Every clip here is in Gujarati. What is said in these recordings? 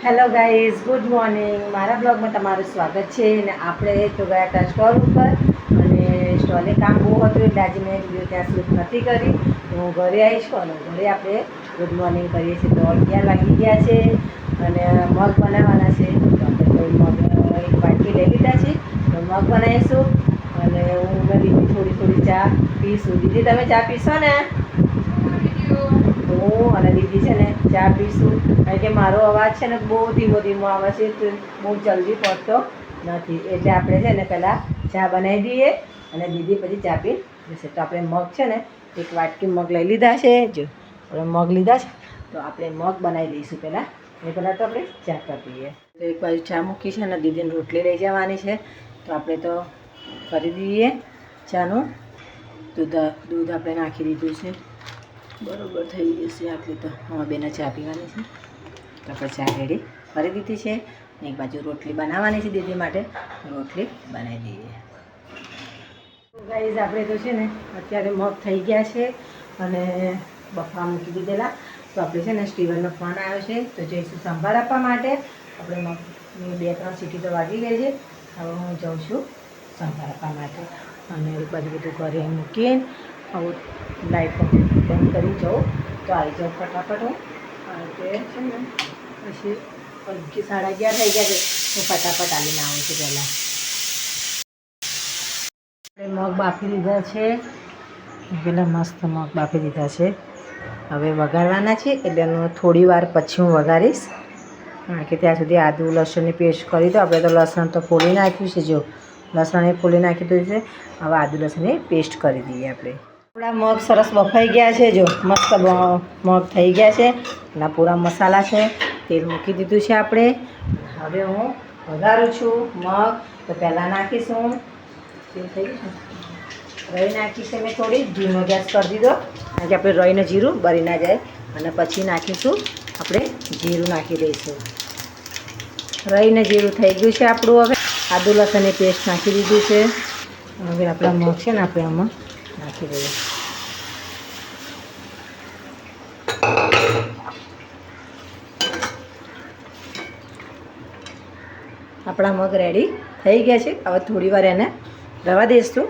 Hello guys, good morning. મારા બ્લોગમાં તમારું સ્વાગત છે. અને આપણે તો ગયા હતા સ્ટોલ ઉપર, અને સ્ટોલે કામ બહુ હતું એટલે આજે મેં વિડીયો ત્યાં શૂટ નથી કરી. તો હું ઘરે આવીશ અને ઘરે આપણે ગુડ મોર્નિંગ કરીએ છીએ. તો 11 વાગી ગયા છે અને મગ બનાવવાના છે. તો આપણે કોઈ મગ એક વાટકી લઈ લીધા છે, તો મગ બનાવીશું. અને હું દીદી થોડી ચા પીશું. દીદી તમે ચા પીશો ને? હું અને દીદી છે ને ચા પીશું, કારણ કે મારો અવાજ છે ને બહુ ધીમો આવે છે, તો બહુ જલ્દી પહોંચતો નથી. એટલે આપણે છે ને પહેલાં ચા બનાવી દઈએ અને દીદી પછી ચા પી જશે. તો આપણે મગ છે ને એક વાટકી મગ લઈ લીધા છે. જો આપણે મગ લીધા છે, તો આપણે મગ બનાવી દઈશું પહેલાં. એ પહેલાં તો આપણે ચા કરી દઈએ. તો એક બાજુ ચા મૂકી છે અને દીદીને રોટલી લઈ જવાની છે. તો આપણે તો કરી દઈએ ચાનું. દૂધ આપણે નાખી દીધું છે, બરોબર થઈ જશે. આટલી તો અમારા બેને ચા પીવાની છે, તો આપણે ચા રેડી કરી દીધી છે. એક બાજુ રોટલી બનાવવાની છે દીદી માટે, રોટલી બનાવી દઈએ. ગાઈઝ આપણે તો છે ને અત્યારે મગ થઈ ગયા છે અને બફા મૂકી દીધેલા. તો આપણે છે ને સ્ટીવરનો ફોન આવ્યો છે, તો જઈશું સંભાર આપવા માટે. આપણે મગની 2-3 સીટી તો વાગી ગઈ છે. હવે હું જાઉં છું સંભાર આપવા માટે. અને એક બાજુ બધું ઘરે મૂકીને આવું લાઈટ બંધ કરી જાઉં તો આવી જાઉં ફટાફટ. હું કારણ કે છે ને પછી 11:30 થઈ ગયા છે. હું ફટાફટ આવીને આવું છું. પહેલાં આપણે મગ બાફી દીધા છે, પેલા મસ્ત મગ બાફી દીધા છે. હવે વઘારવાના છે, એટલે એનું થોડી વાર પછી હું વઘારીશ. કારણ કે ત્યાં સુધી આદુ લસણની પેસ્ટ કરી દો. આપણે તો લસણ તો ફોલી નાખ્યું છે. જો લસણ એ ફોલી નાખી દીધું છે. હવે આદુ લસણની પેસ્ટ કરી દઈએ આપણે. આપણા મગ સરસ બફાઈ ગયા છે. જો મસ્ત મગ થઈ ગયા છે. એના પૂરા મસાલા છે. તેલ મૂકી દીધું છે આપણે. હવે હું વઘારું છું મગ. તો પહેલાં નાખીશું તેલ થઈ ગયું છે, રઈ નાખીશું. મેં થોડી ધીમો ગેસ કરી દીધો, કારણ કે આપણે રઈને જીરું બળી ના જાય. અને પછી નાખીશું આપણે જીરું નાખી દઈશું. રઈને જીરું થઈ ગયું છે આપણું. હવે આદુ લસણની પેસ્ટ નાખી દીધી છે. હવે આપણા મગ છે ને આપણે આમાં નાખી દઈએ. આપણા મગ રેડી થઈ ગયા છે. હવે થોડી વાર એને રવા દઈશું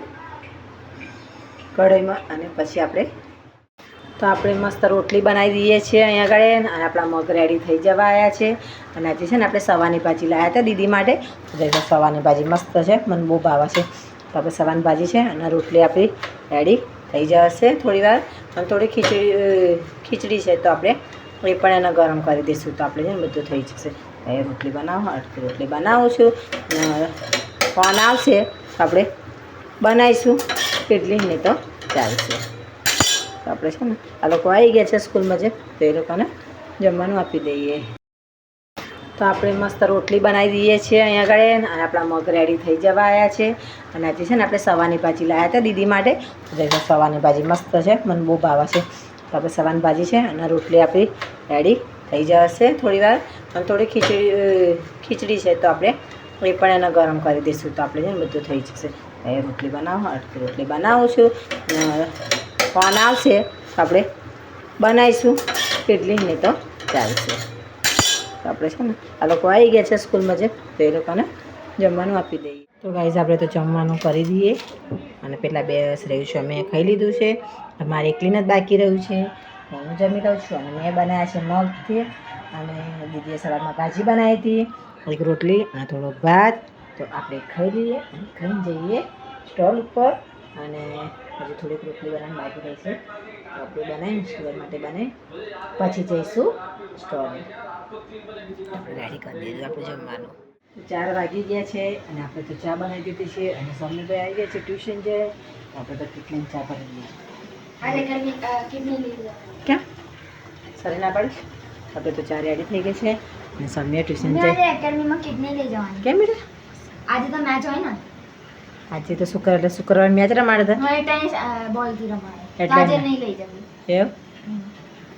કઢાઈમાં, અને પછી આપણે મસ્ત રોટલી બનાવી દઈએ છીએ અહીંયા આગળ. અને આપણા મગ રેડી થઈ જવા આવ્યા છે. અને આજે છે ને આપણે સવાની ભાજી લાવ્યા હતા દીદી માટે. તો સવાની ભાજી મસ્ત છે, મને બહુ ભાવે છે. તો આપણે સવાની ભાજી છે અને રોટલી આપણી રેડી થઈ જશે થોડી વાર. અને થોડી ખીચડી છે, તો આપણે એ પણ એને ગરમ કરી દઈશું. તો આપણે છે ને બધું થઈ જશે. એ રોટલી બનાવું છું. ફોન આવશે તો આપણે બનાવીશું કેટલી, નહીં તો ચાલશે. તો આપણે છે ને આ લોકો આવી ગયા છે સ્કૂલમાં જે, તો એ લોકોને જમવાનું આપી દઈએ. તો આપણે મસ્ત રોટલી બનાવી દઈએ છીએ અહીંયા આગળ. અને આપણા મગ રેડી થઈ જવા આવ્યા છે. અને આજે છે ને આપણે સવાની ભાજી લાવ્યા હતા દીદી માટે. તો સવાની ભાજી મસ્ત છે, મને બહુ ભાવે છે. તો આપણે સવાની ભાજી છે અને રોટલી આપણી રેડી થઈ જશે થોડી વાર. અને થોડી ખીચડી છે, તો આપણે એ પણ એને ગરમ કરી દઈશું. તો આપણે છે ને બધું થઈ જશે. એ રોટલી બનાવું છું. ફોન આવશે તો આપણે બનાવીશું કેટલી, નહીં તો ચાલશે. તો આપણે છે ને આ લોકો આવી ગયા છે સ્કૂલમાં જે, તો એ લોકોને જમવાનું આપી દઈએ. તો ગાઈઝ આપણે તો જમવાનું કરી દઈએ. અને પેલા 2 રસ રહ્યું છે, મેં ખાઈ લીધું છે. મારે એકલીને જ બાકી રહ્યું છે. હું જમી લઉં છું. અને મેં બનાવ્યા છે મગથી, અને દીદીએ સવારમાં ભાજી બનાવી હતી, એક રોટલી અને થોડોક ભાત. તો આપણે ખાઈ લઈએ અને ખાઈને જઈએ સ્ટોલ ઉપર. અને હજી થોડીક રોટલી બનાવવાની બાકી રહી છે, તો આપણે બનાવીને સ્ટોલ માટે બનાવી પછી જઈશું સ્ટોલે. આપણે રેડી કરી દીધું આપણે જમવાનું. 4 વાગી ગયા છે અને આપણે તો ચા બનાવી દીધી છે. અને સમીભાઈ આવી ગયા છે ટ્યુશન છે, તો આપણે તો કેટલી ચા કરી લઈએ. ક્યાં સરે ના પાડીશ? આપણે તો ચા રેડી થઈ ગઈ છે. અને સમીએ ટ્યુશન જાય. એકેડમીમાં કિડની લઈ જવાની. કેમ બેટા? આજે તો મેચ હોય ને. આજે તો શુક્રવાર મેચ રમાડે હતા. મારે ટેનિસ બોલથી રમાડે. એટલે આજે નહીં લઈ જવી. એવું?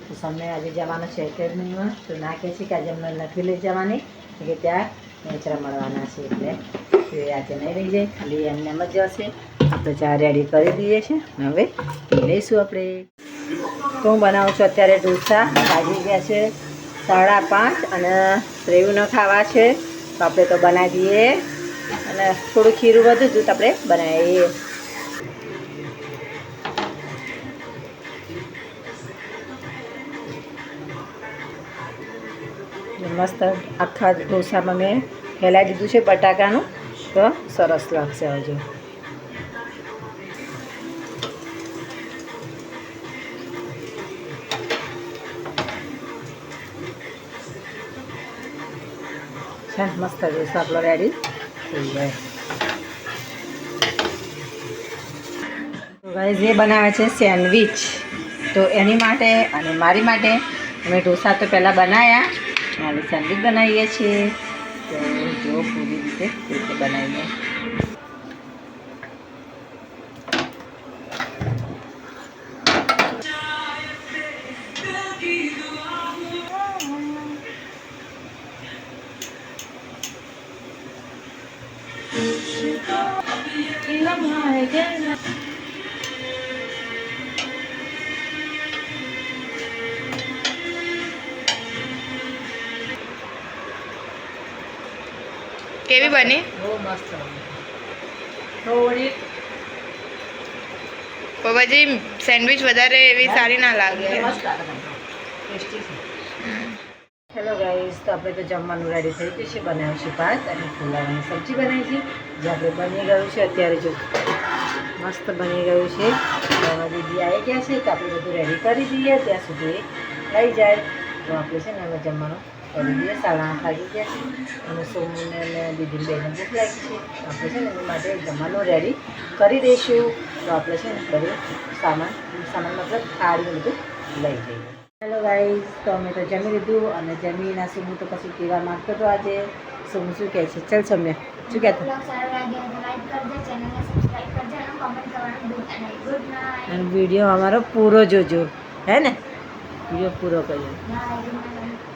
તો સમને આજે જવાનું છે એકેડમીમાં. તો ના કહે છે કે આજે અમને નથી લઈ જવાની, કે ત્યાં મેચ રમાડવાના છે, એટલે આજે નહીં લઈ જાય, ખાલી એમને એમ જ જશે. આપણે ચા રેડી કરી દઈએ છીએ. હવે લઈશું આપણે. તો હું બનાવું છું અત્યારે ઢોસા. ભાજી ગયા છે 5:30 અને શ્રેયુને ખાવા છે તો આપણે તો બનાવી દઈએ અને થોડું ખીરું વધુ હતું તો આપણે બનાવીએ. મસ્ત આખા ઢોસામાં મેં ફેલાઈ દીધું છે બટાકાનું તો સરસ લાગશે હજુ. છે મસ્ત ઢોસા આપણો રેડી થઈ જાય. તો ગાઈઝ એ બનાવે છે સેન્ડવિચ. તો એની માટે અને મારી માટે અમે ઢોસા તો પહેલાં બનાવ્યા અને સેન્ડવિચ બનાવીએ છીએ. તો જો પૂરી રીતે બનાવીએ. કેવી બની? બહુ મસ્ત થોડી પછી સેન્ડવિચ વધારે એવી સારી ના લાગે. મસ્ત લાગે ટેસ્ટી છે. હેલો ગાઈઝ, તો આપણે તો જમવાનું રેડી થઈ ગયું છે. બનાવ્યું છે ભાત અને ફુલાવાની સબ્જી બનાવી છે જે આપણે બની ગયું છે અત્યારે. જો મસ્ત બની ગયું છે. એમાં દીદી આવી ગયા છે તો આપણે બધું રેડી કરી દઈએ ત્યાં સુધી લઈ જાય તો આપણે છે ને હવે જમવાનું કરી દઈએ. 8:30 વાગી ગયા છે અને સોમુને અને દીદીને બેને ભૂખ લાગી છે. આપણે છે ને એની માટે જમવાનું રેડી કરી દઈશું. તો આપણે છે ને બધું સામાન મતલબ થાળી બધું લઈ જઈએ. હેલો ગાઈઝ, તો અમે તો જમી લીધું અને જમીના સોમુ તો કશું કહેવા માગતો હતો આજે. સોમુ શું કહે છે? ચાલ સૌમ્ય શું કહેતો? બ્લોગ સારો લાગ્યો તો લાઈક કરજો, ચેનલને સબસ્ક્રાઇબ કરજો અને કોમેન્ટ કરવાનું ભૂલતા નહીં. Good night. અને વિડીયો અમારો પૂરો જોજો, હે ને? વિડીયો પૂરો કરજો. બાય. Good night.